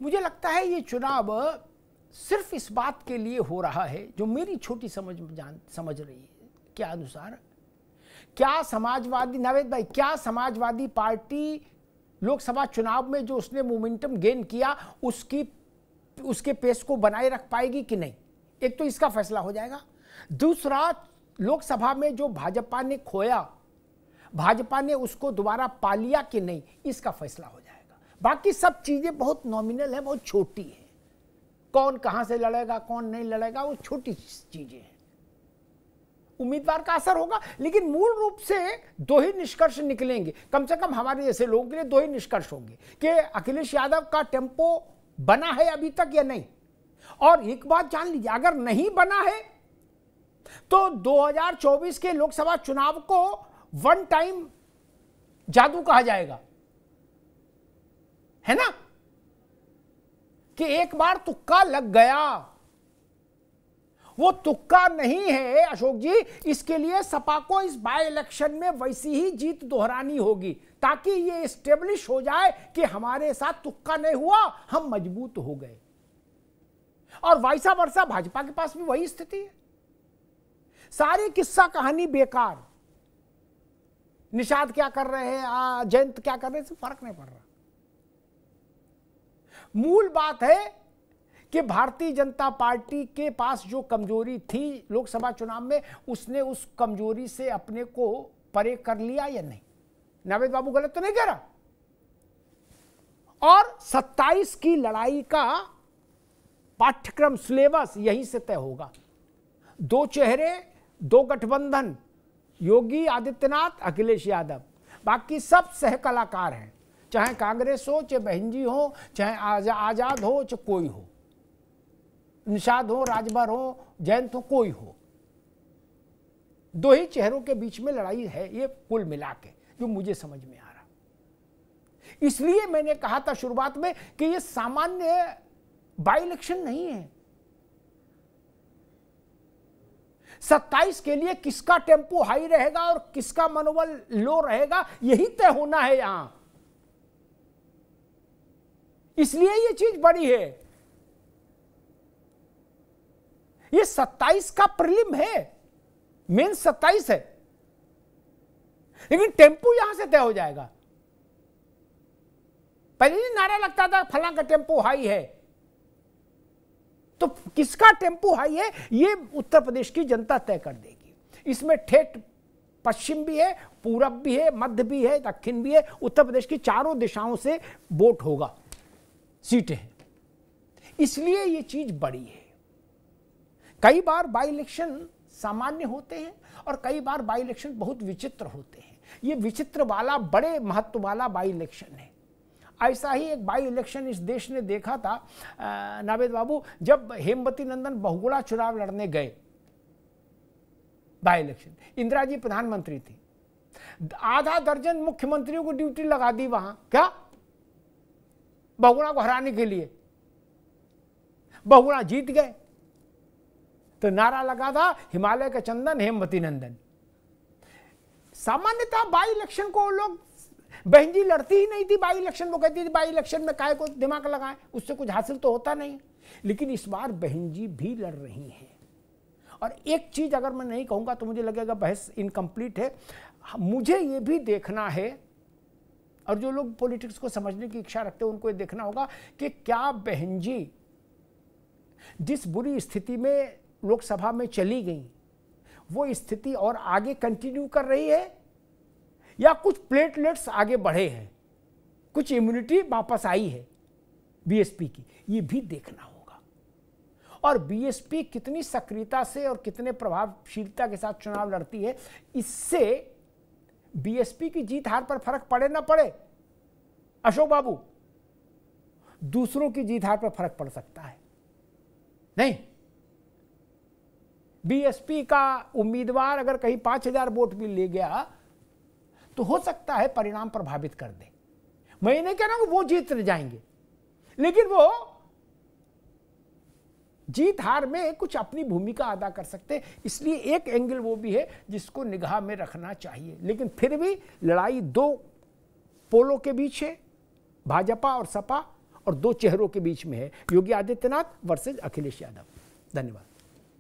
मुझे लगता है ये चुनाव सिर्फ इस बात के लिए हो रहा है, जो मेरी छोटी समझ रही है क्या अनुसार, क्या समाजवादी, नावेद भाई, क्या समाजवादी पार्टी लोकसभा चुनाव में जो उसने मोमेंटम गेन किया उसके पेस को बनाए रख पाएगी कि नहीं? एक तो इसका फैसला हो जाएगा। दूसरा, लोकसभा में जो भाजपा ने खोया, भाजपा ने उसको दोबारा पा लिया कि नहीं, इसका फैसला हो जाएगा। बाकी सब चीजें बहुत नॉमिनल है, बहुत छोटी है। कौन कहां से लड़ेगा, कौन नहीं लड़ेगा, वो छोटी चीजें हैं। उम्मीदवार का असर होगा, लेकिन मूल रूप से दो ही निष्कर्ष निकलेंगे, कम से कम हमारे जैसे लोगों के लिए दो ही निष्कर्ष होंगे कि अखिलेश यादव का टेम्पो बना है अभी तक या नहीं। और एक बात जान लीजिए, अगर नहीं बना है तो 2024 के लोकसभा चुनाव को वन टाइम जादू कहा जाएगा, है ना, कि एक बार तुक्का लग गया। वो तुक्का नहीं है अशोक जी, इसके लिए सपा को इस बाय इलेक्शन में वैसी ही जीत दोहरानी होगी ताकि ये एस्टेब्लिश हो जाए कि हमारे साथ तुक्का नहीं हुआ, हम मजबूत हो गए। और वैसा वर्षा भाजपा के पास भी वही स्थिति है। सारी किस्सा कहानी बेकार, निषाद क्या कर रहे हैं, जयंत क्या कर रहे हैं, फर्क नहीं पड़ रहा। मूल बात है कि भारतीय जनता पार्टी के पास जो कमजोरी थी लोकसभा चुनाव में, उसने उस कमजोरी से अपने को परे कर लिया या नहीं। नावेद बाबू गलत तो नहीं कह रहा। और 27 की लड़ाई का पाठ्यक्रम, सिलेबस यहीं से तय होगा। दो चेहरे, दो गठबंधन, योगी आदित्यनाथ, अखिलेश यादव, बाकी सब सह कलाकार हैं, चाहे कांग्रेस हो, चाहे बहनजी हो, चाहे आजाद हो, चाहे कोई हो, निषाद हो, राजभर हो, जयंत हो, कोई हो। दो ही चेहरों के बीच में लड़ाई है ये कुल मिला के, जो मुझे समझ में आ रहा। इसलिए मैंने कहा था शुरुआत में कि ये सामान्य बाई इलेक्शन नहीं है। 27 के लिए किसका टेम्पो हाई रहेगा और किसका मनोबल लो रहेगा, यही तय होना है यहां। इसलिए ये चीज बड़ी है। ये 27 का प्रीलिम है, मेन 27 है, लेकिन टेम्पो यहां से तय हो जाएगा। पहले ही नारा लगता था फला का टेम्पो हाई है, तो किसका टेम्पो हाई है ये उत्तर प्रदेश की जनता तय कर देगी। इसमें ठेठ पश्चिम भी है, पूरब भी है, मध्य भी है, दक्षिण भी है। उत्तर प्रदेश की चारों दिशाओं से वोट होगा, सीटें हैं, इसलिए ये चीज बड़ी है। कई बार बाई इलेक्शन सामान्य होते हैं और कई बार बाई इलेक्शन बहुत विचित्र होते हैं। ये विचित्र वाला बड़े महत्व वाला बाई इलेक्शन है। ऐसा ही एक बाई इलेक्शन इस देश ने देखा था नावेद बाबू, जब हेमवती नंदन बहुगुणा चुनाव लड़ने गए। बाई इलेक्शन, इंदिरा जी प्रधानमंत्री थी, आधा दर्जन मुख्यमंत्रियों को ड्यूटी लगा दी वहां, क्या बहुगुणा को हराने के लिए। बहुगुणा जीत गए तो नारा लगा था हिमालय का चंदन हेमवती नंदन। सामान्यतः बाई इलेक्शन को लोग, बहन जी लड़ती ही नहीं थी बाई इलेक्शन, वो कहती थी बाई इलेक्शन में काहे को दिमाग लगाएं, उससे कुछ हासिल तो होता नहीं। लेकिन इस बार बहन जी भी लड़ रही हैं। और एक चीज अगर मैं नहीं कहूंगा तो मुझे लगेगा बहस इनकम्प्लीट है। मुझे ये भी देखना है, और जो लोग पॉलिटिक्स को समझने की इच्छा रखते हैं उनको ये देखना होगा कि क्या बहन जी जिस बुरी स्थिति में लोकसभा में चली गई, वो स्थिति और आगे कंटिन्यू कर रही है या कुछ प्लेटलेट्स आगे बढ़े हैं, कुछ इम्यूनिटी वापस आई है बीएसपी की, ये भी देखना होगा। और बीएसपी कितनी सक्रियता से और कितने प्रभावशीलता के साथ चुनाव लड़ती है, इससे बीएसपी की जीत हार पर फर्क पड़े ना पड़े अशोक बाबू, दूसरों की जीत हार पर फर्क पड़ सकता है। नहीं, बीएसपी का उम्मीदवार अगर कहीं 5000 वोट भी ले गया तो हो सकता है परिणाम प्रभावित कर दे। मैं नहीं कह रहा हूं वो जीत जाएंगे, लेकिन वो जीत हार में कुछ अपनी भूमिका अदा कर सकते हैं। इसलिए एक एंगल वो भी है जिसको निगाह में रखना चाहिए। लेकिन फिर भी लड़ाई दो पोलों के बीच है, भाजपा और सपा, और दो चेहरों के बीच में है, योगी आदित्यनाथ वर्सेज अखिलेश यादव। धन्यवाद।